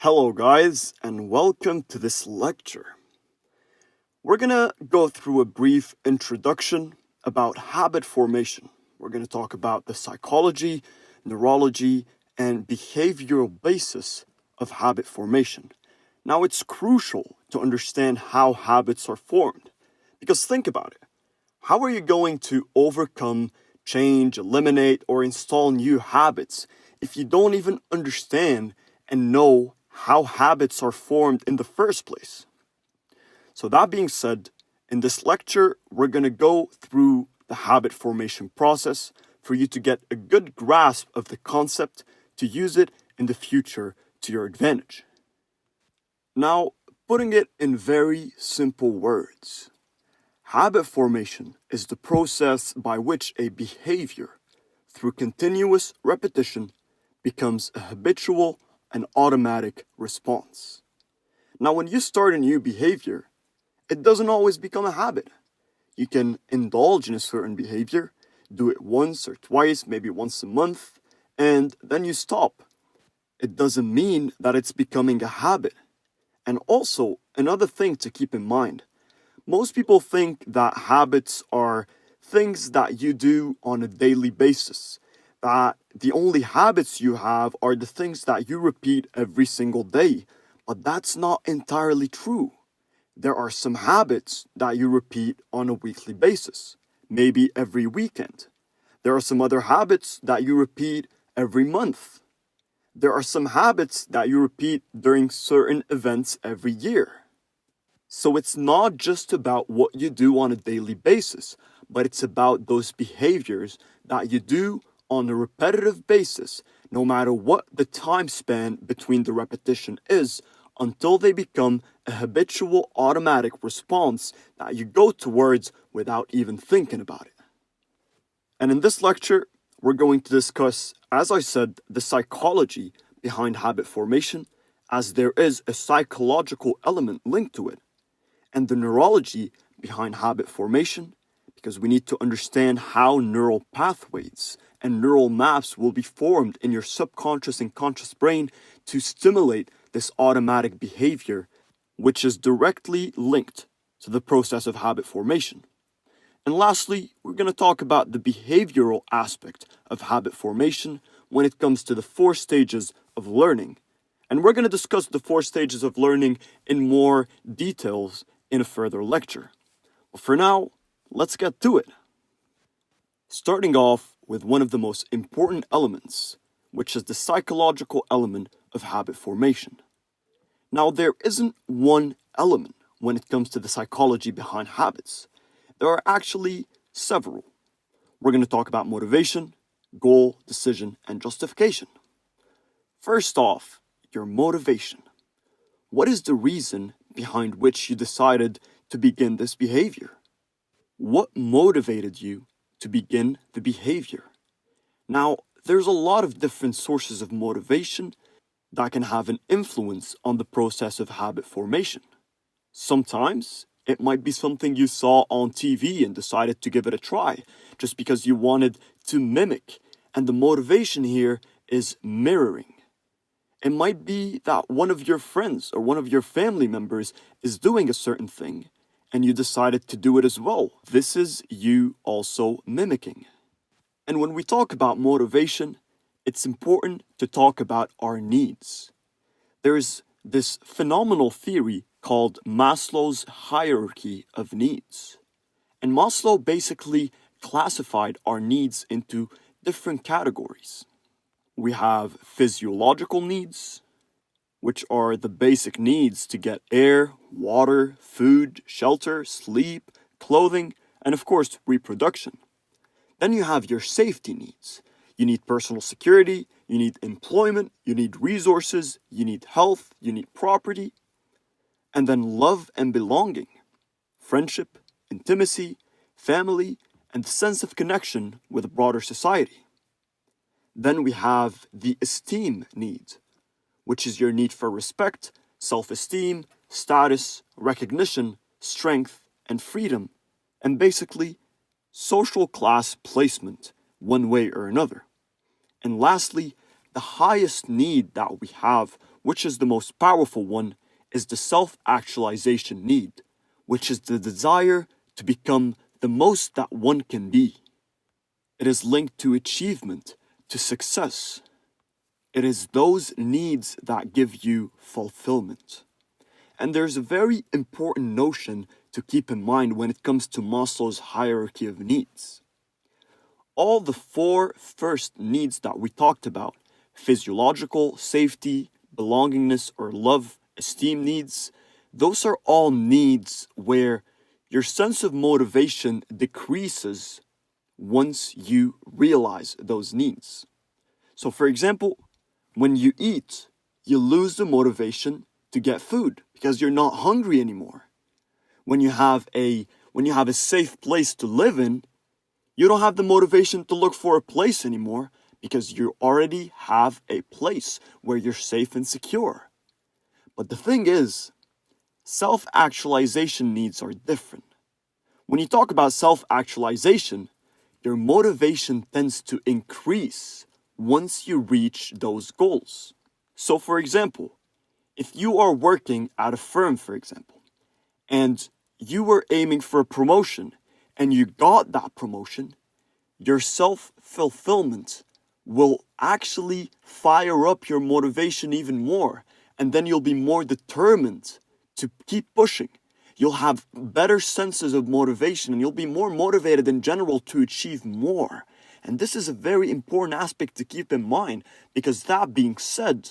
Hello guys, and welcome to this lecture. We're gonna go through a brief introduction about habit formation. We're gonna talk about the psychology, neurology, and behavioral basis of habit formation. Now it's crucial to understand how habits are formed, because think about it. How are you going to overcome, change, eliminate, or install new habits if you don't even understand and know how habits are formed in the first place? So that being said, in this lecture, we're going to go through the habit formation process for you to get a good grasp of the concept to use it in the future to your advantage. Now, putting it in very simple words, habit formation is the process by which a behavior, through continuous repetition, becomes a habitual and automatic response. Now, when you start a new behavior, it doesn't always become a habit. You can indulge in a certain behavior, do it once or twice, maybe once a month, and then you stop. It doesn't mean that it's becoming a habit. And also, another thing to keep in mind, most people think that habits are things that you do on a daily basis, that the only habits you have are the things that you repeat every single day. But that's not entirely true. There are some habits that you repeat on a weekly basis, maybe every weekend. There are some other habits that you repeat every month. There are some habits that you repeat during certain events every year. So it's not just about what you do on a daily basis, but it's about those behaviors that you do on a repetitive basis, no matter what the time span between the repetition is, until they become a habitual automatic response that you go towards without even thinking about it. And in this lecture, we're going to discuss, as I said, the psychology behind habit formation, as there is a psychological element linked to it, and the neurology behind habit formation, because we need to understand how neural pathways and neural maps will be formed in your subconscious and conscious brain to stimulate this automatic behavior, which is directly linked to the process of habit formation. And lastly, we're going to talk about the behavioral aspect of habit formation when it comes to the 4 stages of learning. And we're going to discuss the 4 stages of learning in more details in a further lecture. But for now, let's get to it. Starting off with one of the most important elements, which is the psychological element of habit formation. Now, there isn't one element when it comes to the psychology behind habits. There are actually several. We're going to talk about motivation, goal, decision, and justification. First off, your motivation. What is the reason behind which you decided to begin this behavior? What motivated you to begin the behavior? Now, there's a lot of different sources of motivation that can have an influence on the process of habit formation. Sometimes it might be something you saw on TV and decided to give it a try just because you wanted to mimic, and the motivation here is mirroring. It might be that one of your friends or one of your family members is doing a certain thing and you decided to do it as well. This is you also mimicking. And when we talk about motivation, it's important to talk about our needs. There's this phenomenal theory called Maslow's hierarchy of needs. And Maslow basically classified our needs into different categories. We have physiological needs, which are the basic needs to get air, water, food, shelter, sleep, clothing, and of course, reproduction. Then you have your safety needs. You need personal security, you need employment, you need resources, you need health, you need property. And then love and belonging, friendship, intimacy, family, and the sense of connection with a broader society. Then we have the esteem need, which is your need for respect, self-esteem, status, recognition, strength, and freedom, and basically social class placement, one way or another. And lastly, the highest need that we have, which is the most powerful one, is the self-actualization need, which is the desire to become the most that one can be. It is linked to achievement, to success. It is those needs that give you fulfillment. And there's a very important notion to keep in mind when it comes to Maslow's hierarchy of needs. All the four first needs that we talked about, physiological, safety, belongingness or love, esteem needs, those are all needs where your sense of motivation decreases once you realize those needs. So for example, when you eat, you lose the motivation to get food because you're not hungry anymore. When you have a safe place to live in, you don't have the motivation to look for a place anymore because you already have a place where you're safe and secure. But the thing is, self-actualization needs are different. When you talk about self-actualization, your motivation tends to increase once you reach those goals. So for example, if you are working at a firm, for example, and you were aiming for a promotion and you got that promotion, your self-fulfillment will actually fire up your motivation even more, and then you'll be more determined to keep pushing. You'll have better senses of motivation and you'll be more motivated in general to achieve more. And this is a very important aspect to keep in mind, because that being said,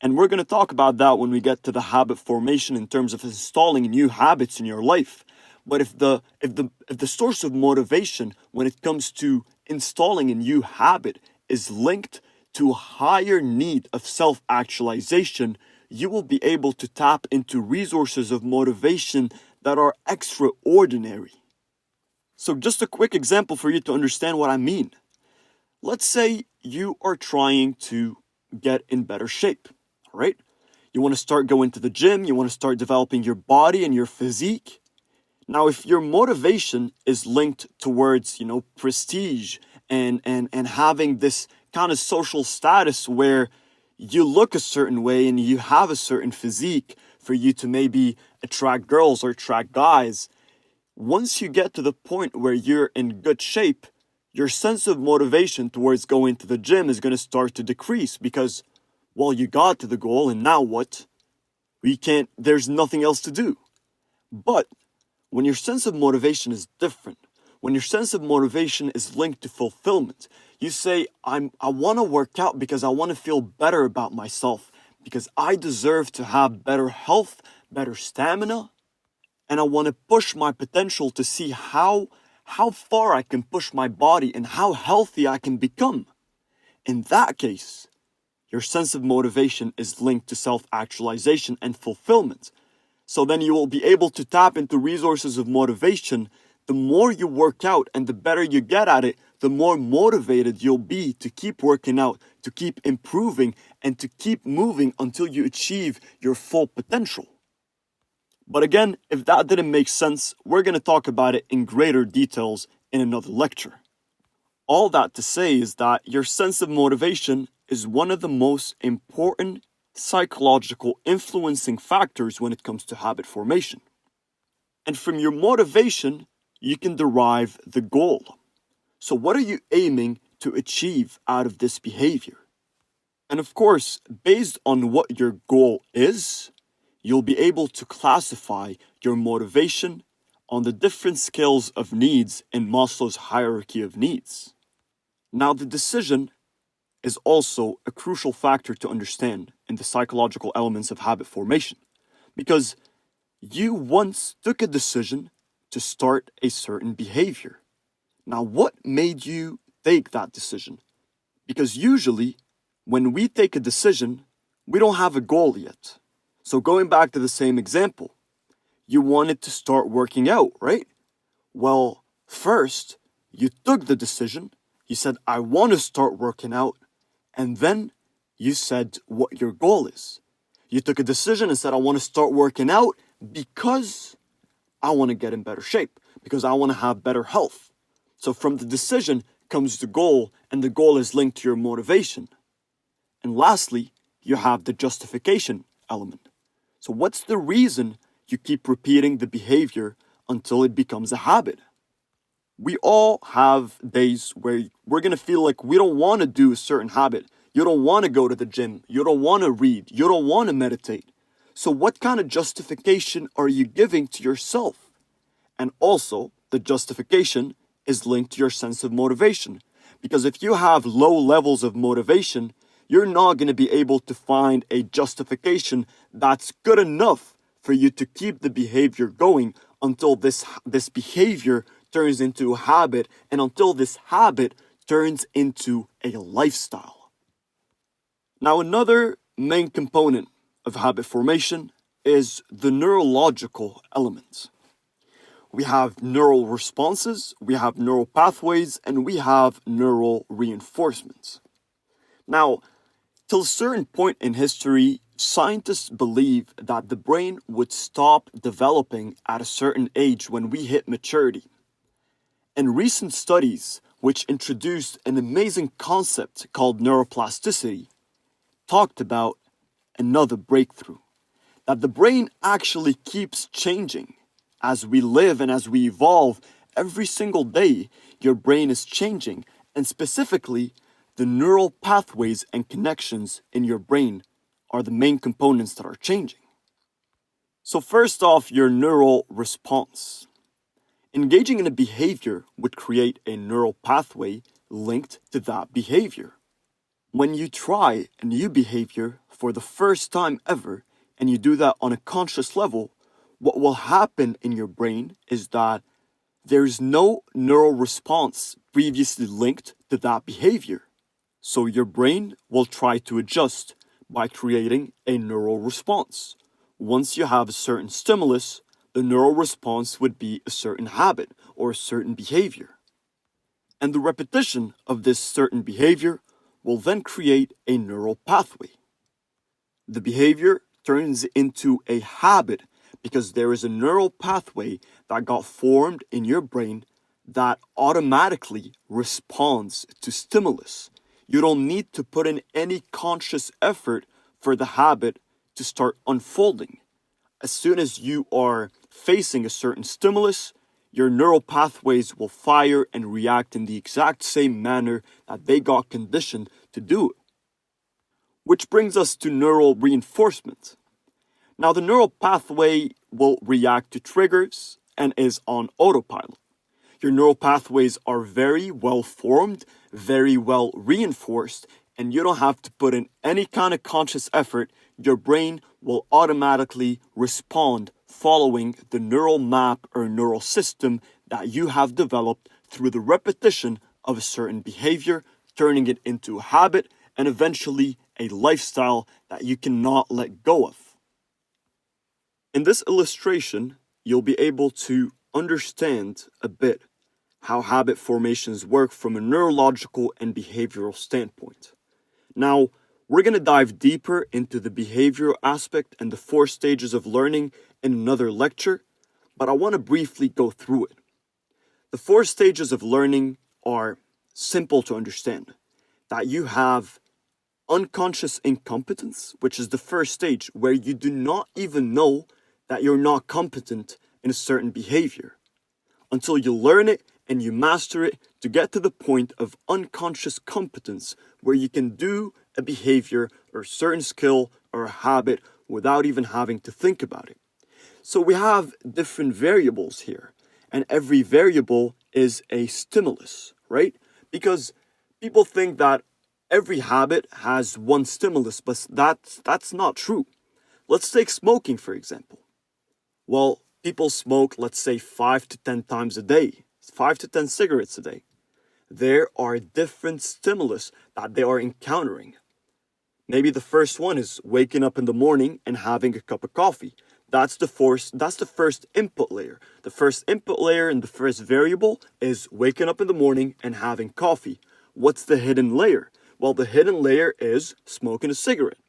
and we're going to talk about that when we get to the habit formation in terms of installing new habits in your life. But if the source of motivation when it comes to installing a new habit is linked to a higher need of self-actualization, you will be able to tap into resources of motivation that are extraordinary. So just a quick example for you to understand what I mean. Let's say you are trying to get in better shape, all right? You want to start going to the gym, you want to start developing your body and your physique. Now, if your motivation is linked towards, prestige and having this kind of social status where you look a certain way and you have a certain physique for you to maybe attract girls or attract guys, once you get to the point where you're in good shape, your sense of motivation towards going to the gym is going to start to decrease because, well, you got to the goal and now what? There's nothing else to do. But when your sense of motivation is different, when your sense of motivation is linked to fulfillment, you say, I want to work out because I want to feel better about myself, because I deserve to have better health, better stamina, and I want to push my potential to see how far I can push my body and how healthy I can become. In that case, your sense of motivation is linked to self-actualization and fulfillment. So then you will be able to tap into resources of motivation. The more you work out and the better you get at it, the more motivated you'll be to keep working out, to keep improving, and to keep moving until you achieve your full potential. But again, if that didn't make sense, we're going to talk about it in greater details in another lecture. All that to say is that your sense of motivation is one of the most important psychological influencing factors when it comes to habit formation. And from your motivation, you can derive the goal. So what are you aiming to achieve out of this behavior? And of course, based on what your goal is, you'll be able to classify your motivation on the different scales of needs in Maslow's hierarchy of needs. Now, the decision is also a crucial factor to understand in the psychological elements of habit formation, because you once took a decision to start a certain behavior. Now, what made you take that decision? Because usually, when we take a decision, we don't have a goal yet. So going back to the same example, you wanted to start working out, right? Well, first, you took the decision. You said, I want to start working out. And then you said what your goal is. You took a decision and said, I want to start working out because I want to get in better shape, because I want to have better health. So from the decision comes the goal, and the goal is linked to your motivation. And lastly, you have the justification element. So what's the reason you keep repeating the behavior until it becomes a habit? We all have days where we're going to feel like we don't want to do a certain habit. You don't want to go to the gym. You don't want to read. You don't want to meditate. So what kind of justification are you giving to yourself? And also, the justification is linked to your sense of motivation. Because if you have low levels of motivation, you're not going to be able to find a justification that's good enough for you to keep the behavior going until this behavior turns into a habit, and until this habit turns into a lifestyle. Now, another main component of habit formation is the neurological elements. We have neural responses, we have neural pathways, and we have neural reinforcements. Now, till a certain point in history, scientists believed that the brain would stop developing at a certain age when we hit maturity. And recent studies, which introduced an amazing concept called neuroplasticity, talked about another breakthrough. That the brain actually keeps changing. As we live and as we evolve, every single day, your brain is changing. And specifically, the neural pathways and connections in your brain are the main components that are changing. So first off, your neural response. Engaging in a behavior would create a neural pathway linked to that behavior. When you try a new behavior for the first time ever, and you do that on a conscious level, what will happen in your brain is that there's no neural response previously linked to that behavior. So your brain will try to adjust by creating a neural response. Once you have a certain stimulus, the neural response would be a certain habit or a certain behavior. And the repetition of this certain behavior will then create a neural pathway. The behavior turns into a habit because there is a neural pathway that got formed in your brain that automatically responds to stimulus. You don't need to put in any conscious effort for the habit to start unfolding. As soon as you are facing a certain stimulus, your neural pathways will fire and react in the exact same manner that they got conditioned to do it. Which brings us to neural reinforcement. Now, the neural pathway will react to triggers and is on autopilot. Your neural pathways are very well formed, very well reinforced, and you don't have to put in any kind of conscious effort. Your brain will automatically respond following the neural map or neural system that you have developed through the repetition of a certain behavior, turning it into a habit and eventually a lifestyle that you cannot let go of. In this illustration, you'll be able to understand a bit how habit formations work from a neurological and behavioral standpoint. Now, we're going to dive deeper into the behavioral aspect and the 4 stages of learning in another lecture, but I want to briefly go through it. The 4 stages of learning are simple to understand. That you have unconscious incompetence, which is the first stage, where you do not even know that you're not competent in a certain behavior until you learn it and you master it to get to the point of unconscious competence where you can do a behavior or a certain skill or a habit without even having to think about it. So we have different variables here, and every variable is a stimulus, right? Because people think that every habit has one stimulus, but that's not true. Let's take smoking, for example. Well, people smoke, let's say 5 to 10 times a day, 5 to 10 cigarettes a day. There are different stimulus that they are encountering. Maybe the first one is waking up in the morning and having a cup of coffee. That's the first input layer. The first input layer and the first variable is waking up in the morning and having coffee. What's the hidden layer? Well, the hidden layer is smoking a cigarette.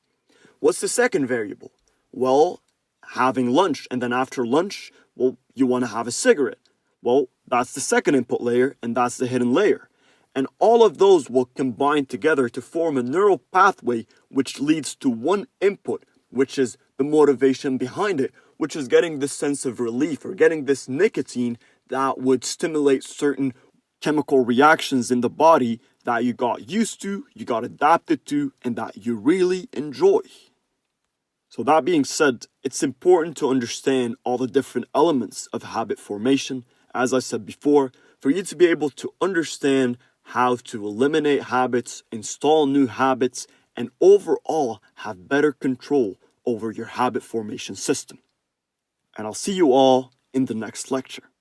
What's the second variable? Well, having lunch, and then after lunch, well, you want to have a cigarette. Well, that's the second input layer, and that's the hidden layer. And all of those will combine together to form a neural pathway which leads to one input, which is the motivation behind it, which is getting this sense of relief or getting this nicotine that would stimulate certain chemical reactions in the body that you got used to, you got adapted to, and that you really enjoy. So that being said, it's important to understand all the different elements of habit formation, as I said before, for you to be able to understand how to eliminate habits, install new habits, and overall have better control over your habit formation system. And I'll see you all in the next lecture.